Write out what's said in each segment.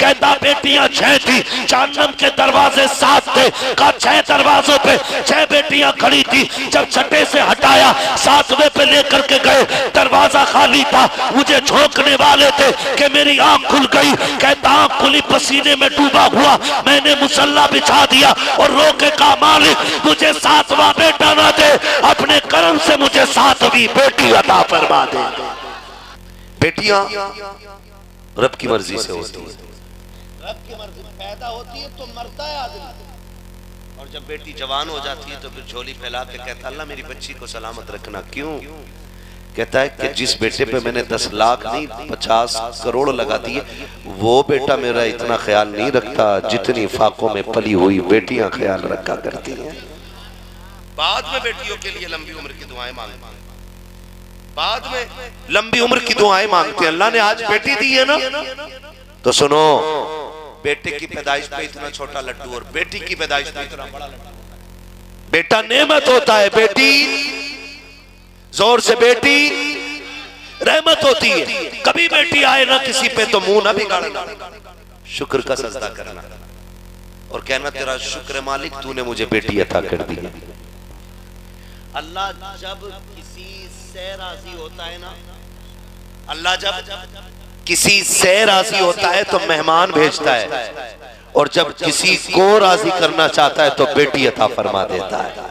کہتا بیٹیاں 6 تھی، جہنم کے دروازے 7 تھے، کہا 6 دروازوں پہ 6 بیٹیاں کھڑی تھی، جب 6 سے ہٹایا 7ویں پہ لے کر کے گئے، دروازہ خالی تھا، مجھے جھونکنے والے تھے کہ میری آنکھ کھل گئی، کہتا آنکھ کھلی پسینے میں ڈوبا ہوا، میں نے مصلی بچھا دیا اور رو کے کہا مالک مجھے 7واں بیٹا نہ دے، اپنے کرم سے مجھے 7ویں بیٹی عطا فرما دے۔ بیٹیاں رب کی مرضی سے ہوتی ہیں، رب کی مرضی پیدا ہوتی ہے تو مرتا ہے آدمی، اور جب بیٹی جوان ہو جاتی ہے تو پھر جھولی پھیلا کے کہتا اللہ میری بچی کو سلامت رکھنا۔ کیوں؟ کہتا ہے کہ جس بیٹے پہ میں نے 10 لاکھ نہیں 50 کروڑ لگا دیے، وہ بیٹا میرا اتنا خیال نہیں رکھتا جتنی فاقوں میں پلی ہوئی بیٹیاں خیال رکھا کرتی ہیں۔ بعد میں بیٹیوں کے لیے لمبی عمر کی دعائیں مانگتے ہیں، بعد میں لمبی عمر کی دعائیں مانگتے ہیں۔ اللہ نے آج بیٹی دی ہے نا تو سنو، بیٹے کی پیدائش پہ اتنا چھوٹا لڈو اور بیٹی کی پیدائش پہ اتنا بڑا لڈو۔ بیٹا نعمت ہوتا ہے، بیٹی زور سے بیٹی رحمت ہوتی ہے۔ کبھی بیٹی آئے نہ کسی پہ تو منہ نہ بگاڑنا، شکر کا سجدہ کرنا اور کہنا تیرا شکر مالک تو نے مجھے بیٹی عطا کر دی۔ اللہ جب کسی سے راضی ہوتا ہے نا، اللہ جب کسی سے راضی ہوتا ہے تو مہمان بھیجتا ہے، اور جب کسی کو راضی کرنا چاہتا ہے تو بیٹی عطا فرما دیتا ہے،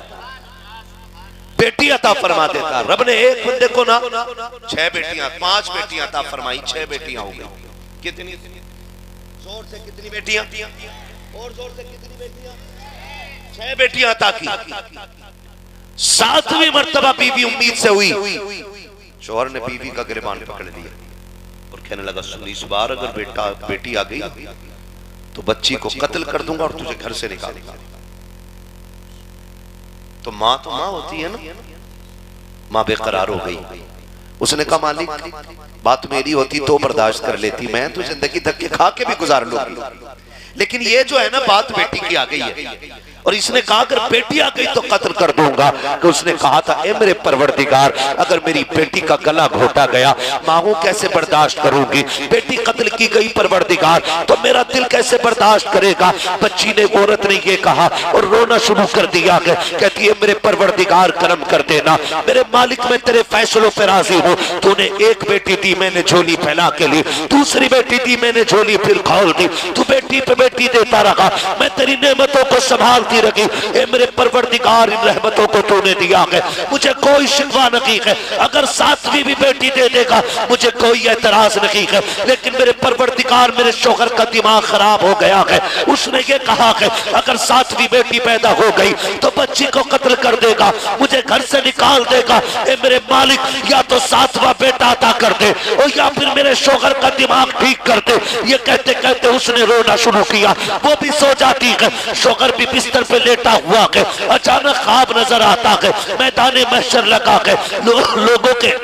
بیٹی عطا فرما دیتا ہے۔ رب نے ایک بندے کو نا 6 بیٹیاں 5 بیٹیاں عطا فرمائی، 6 بیٹیاں ہو گئی۔ کتنی زور سے کتنی بیٹیاں اور زور سے کتنی بیٹیاں؟ 6 بیٹیاں عطا کی۔ 7ویں مرتبہ بیوی امید سے ہوئی، شوہر نے بیوی کا گریبان پکڑ لیا اور کہنے لگا سنی اس بار اگر بیٹی آ گئی تو بچی کو قتل کر دوں گا اور تجھے گھر سے نکالوں گا۔ تو ماں ہوتی ہے نا، ماں بے قرار ہو گئی۔ اس نے کہا مالک بات میری ہوتی تو برداشت کر لیتی، میں تو زندگی دھکے کھا کے بھی گزار لوں گی، لیکن یہ جو ہے نا بات بیٹی کی آ گئی ہے، اور اس نے کہا اگر بیٹی آ گئی تو قتل کر دوں گا۔ کہ اس نے کہا تھا اے میرے پروردگار اگر میری بیٹی کا گلا گھوٹا گیا ماں کیسے برداشت کروں گی، بیٹی قتل کی گئی پروردگار تو میرا دل کیسے برداشت کرے گا۔ بچی نے عورت نے یہ کہا اور رونا شروع کر دیا، کہتی ہے میرے پروردگار کرم کر دینا، میرے مالک میں تیرے فیصلوں پہ راضی ہوں، تو نے ایک بیٹی دی میں نے جھولی پھیلا کے لی، دوسری بیٹی دی میں نے جھولی پھر کھول دی، تو بیٹی پہ بیٹی دیتا رہا، میں تیری نعمتوں کو سنبھالتی رہی۔ اے میرے پروردگار ان رحمتوں کو تو نے دیا ہے، مجھے کوئی شکوہ نہیں ہے، اگر 7ویں بھی بیٹی دے دے گا مجھے کوئی اعتراض نہیں ہے، لیکن میرے پروردگار میرے شوہر کا دماغ خراب ہو گیا ہے، اس نے یہ کہا ہے اگر 7ویں بیٹی پیدا ہو گئی تو بچی کو قتل کر دے گا، مجھے گھر سے نکال دے گا۔ اے میرے مالک یا تو 7واں بیٹا عطا کر دے اور یا پھر میرے شوہر کا دماغ ٹھیک کر دے۔ یہ کہتے کہتے اس نے رونا شروع کیا، وہ بھی سو جاتی ہے، شوہر بھی بستر پہ لیٹا ہوا ہے، اچانک خواب نظر آتا ہے، میدان محشر لگا ہے، لوگوں کے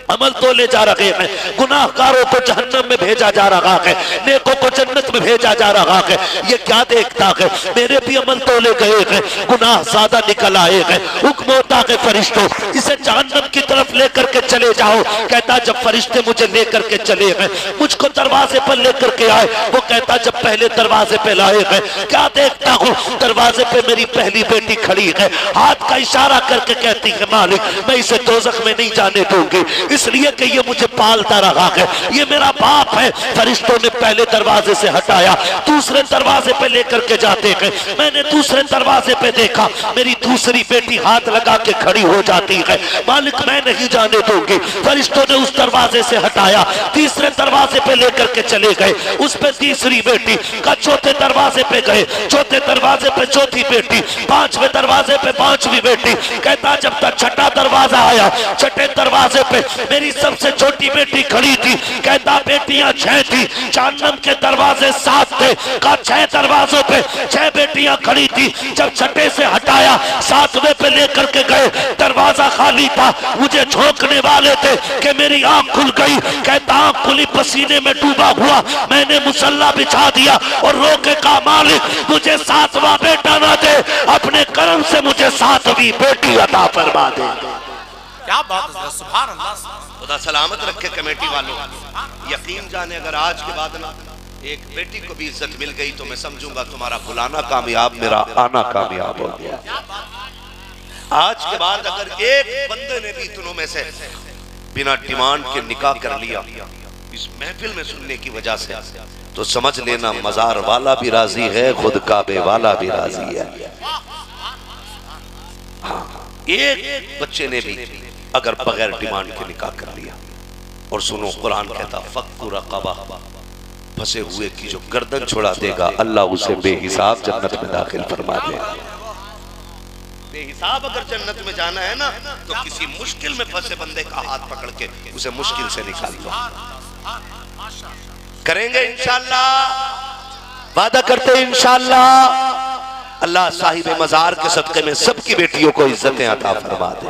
عمل تولے جا رہے ہیں، گناہ کاروں کو جہنم میں بھیجا جا رہا ہے، نیکوں کو جنت میں بھیجا جا رہا ہے۔ یہ کیا دیکھتا ہے میرے بھی عمل تولے گئے ہیں، گناہ زیادہ نکل آئے ہیں، حکم ہوتا ہے فرشتوں اسے جہنم کی طرف لے کر کے چلے جاؤ۔ کہتا جب فرشتے مجھے لے کر کے چلے ہیں، مجھ کو دروازے پر لے کر کے آئے، وہ کہتا جب پہلے دروازے پہ لائے ہیں کیا دیکھتا ہوں، دروازے پہ میری پہلی بیٹی کھڑی ہے، ہاتھ کا اشارہ کر کے کہتی ہے مالک میں اسے دوزخ میں نہیں جانے دوں گی، اس لیے کہ یہ مجھے پالتا رہا ہے، یہ میرا باپ ہے۔ فرشتوں نے پہلے دروازے سے ہٹایا، دوسرے دروازے پہ لے کر کے جاتے ہیں، میں نے دوسرے دروازے پہ دیکھا میری دوسری بیٹی ہاتھ لگا کے کھڑی ہو جاتی ہے، مالک میں نہیں جانے دوں گی۔ فرشتوں نے اس دروازے سے ہٹایا، تیسرے دروازے پہ لے کر کے چلے گئے، اس پہ تیسری بیٹی کا، چوتھے دروازے پہ گئے، چوتھے دروازے پہ چوتھی بیٹی، 5ویں دروازے پہ 5ویں بیٹی۔ کہتا جب تک 6واں دروازہ آیا، 6 دروازے پہ میری سب سے چھوٹی بیٹی کھڑی تھی، کہتا بیٹیاں 6 تھی، جہنم کے دروازے 7 تھے، کہا 6 دروازوں پہ 6 بیٹیاں کھڑی تھی، جب 6 سے ہٹایا 7ویں پہ لے کر کے گئے، دروازہ خالی تھا، مجھے جھونکنے والے تھے کہ میری آنکھ کھل گئی، کہتا آنکھ کھلی پسینے میں ڈوبا ہوا، میں نے مصلی بچھا دیا اور رو کے کہا مالک مجھے 7واں بیٹا نہ دے، اپنے کرم سے مجھے 7ویں بیٹی عطا فرما دے۔ کیا بات ہے، سبحان اللہ۔ خدا سلامت رکھے کمیٹی والوں، یقین جانے اگر آج کے بعد نا ایک بیٹی کو بھی عزت مل گئی تو میں سمجھوں گا تمہارا بلانا کامیاب، میرا آنا کامیاب ہو گیا۔ آج کے بعد اگر ایک بندے نے بھی تنوں میں سے بنا ڈیمانڈ کے نکاح کر لیا اس محفل میں سننے کی وجہ سے، تو سمجھ لینا مزار والا بھی راضی ہے، خود کعبے والا بھی راضی ہے۔ ایک بچے نے بھی اگر بغیر ڈیمانڈ کے نکاح کر لیا، اور سنو قرآن کہتا فَقُّ رَقَبَہ، پھنسے ہوئے کی جو گردن چھڑا دے گا اللہ اسے بے حساب جنت میں داخل فرما دے گا۔ بے حساب اگر جنت میں جانا ہے نا تو کسی مشکل میں پھنسے بندے کا ہاتھ پکڑ کے اسے مشکل سے نکال دو۔ کریں گے انشاءاللہ، وعدہ کرتے ہیں انشاءاللہ۔ اللہ صاحب مزار کے صدقے میں سب کی بیٹیوں کو عزتیں عطا فرما دے،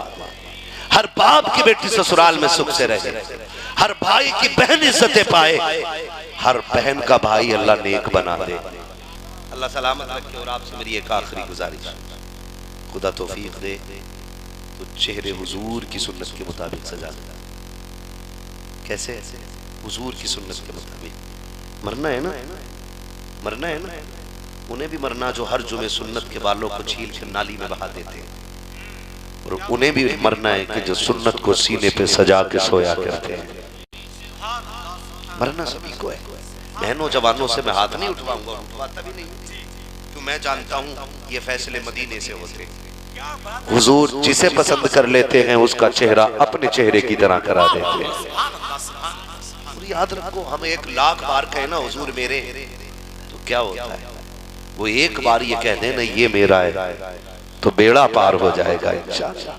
ہر باپ کی بیٹی سسرال میں سکھ سے رہے، ہر بھائی کی بہن عزتیں پائے، ہر بہن کا بھائی اللہ نیک بنا دے۔ اللہ سلامت رکھے۔ اور آپ سے میری ایک آخری گزارش، خدا توفیق دے تو چہرے حضور کی سنت کے مطابق سجا دے۔ کیسے؟ حضور کی سنت کے مطابق مرنا ہے نا، مرنا ہے نا، انہیں بھی مرنا جو ہر جمعے سنت کے بالوں کو چھیل کے نالی میں بہا دیتے ہیں، اور انہیں بھی مرنا ہے کہ جو سنت کو سینے پہ سجا کے سویا کرتے ہیں۔ مرنا سبھی کو ہے۔ بہنوں جوانوں سے میں ہاتھ نہیں اٹھواؤں گا، اٹھواتا بھی نہیں، کیوں میں جانتا ہوں یہ فیصلے مدینے سے ہوتے۔ حضور جسے پسند کر لیتے ہیں اس کا چہرہ اپنے چہرے کی طرح کرا دیتے ہیں۔ اور یاد رکھو ہم 1,00,000 بار کہیں نا حضور میرے، تو کیا ہوتا ہے؟ وہ ایک بار یہ کہہ دیں نا یہ میرا ہے تو بیڑا پار ہو جائے گا انشاءاللہ۔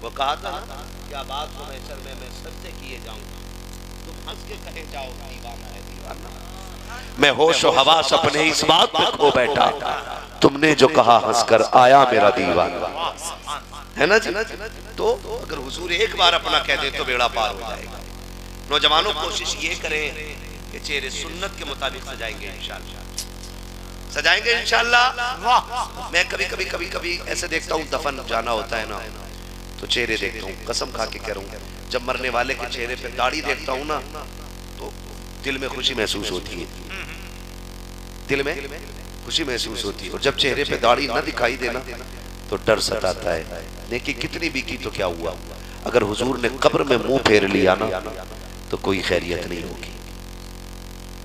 وہ کہا تھا کیا بات ہو محشر میں سجدے کیے جاؤں، تم ہنس کے کہے جاؤ دیوانہ ہے دیوانہ، میں ہوش و حواس اپنے اس بات پہ کھو بیٹھا، تم نے جو کہا ہنس کر آیا میرا دیوانہ، ہے نا جی؟ تو اگر حضور ایک بار اپنا کہہ دے تو بیڑا پار ہو جائے گا۔ نوجوانوں کوشش یہ کریں کہ چہرے سنت کے مطابق سجائیں گے انشاءاللہ، سجائیں گے انشاءاللہ۔ میں کبھی ایسے دیکھتا ہوں دفن جانا ہوتا ہے نا تو چہرے دیکھتا ہوں، قسم کھا کے کہہ رہا ہوں جب مرنے والے کے چہرے پہ داڑھی دیکھتا ہوں نا تو دل میں خوشی محسوس ہوتی ہے، دل میں خوشی محسوس ہوتی ہے، اور جب چہرے پہ داڑھی نہ دکھائی دینا تو ڈر ستاتا ہے۔ نیکی کتنی بھی کی تو کیا ہوا، اگر حضور نے قبر میں منہ پھیر لیا نا تو کوئی خیریت نہیں ہوگی،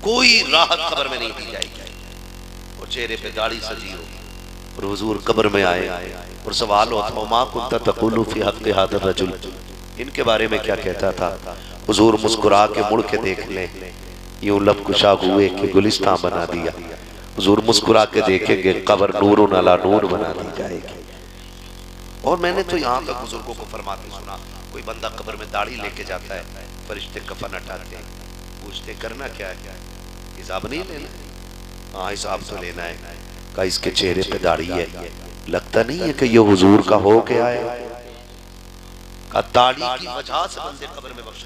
کوئی راحت قبر میں نہیں دی جائے گی، اور چہرے پہ داڑھی سجی ہوگی۔ اور حضور قبر میں آئے اور سوال ہوتا ما کنت تقول فی حق هذا الرجل، ان کے بارے میں کیا کہتا تھا؟ حضور مسکرا کے مڑ کے دیکھ لیں، یوں لب کشا ہوئے کہ گلستان بنا دیا۔ حضور مسکرا کے دیکھیں گے قبر نور علی نور بنا دی جائے گی۔ اور میں نے تو یہاں تک بزرگوں کو فرماتے سنا، کوئی بندہ قبر میں داڑھی لے کے جاتا ہے، فرشتے کفن ہٹاتے ہیں، پوچھتے کرنا کیا ہے؟ حساب نہیں لینا؟ ہاں حساب تو لینا ہے۔ کہا اس کے چہرے پہ داڑھی ہے، لگتا نہیں ہے کہ یہ حضور کا ہو کے آئے؟ کہا داڑھی کی وجہ سے بندے قبر میں بخش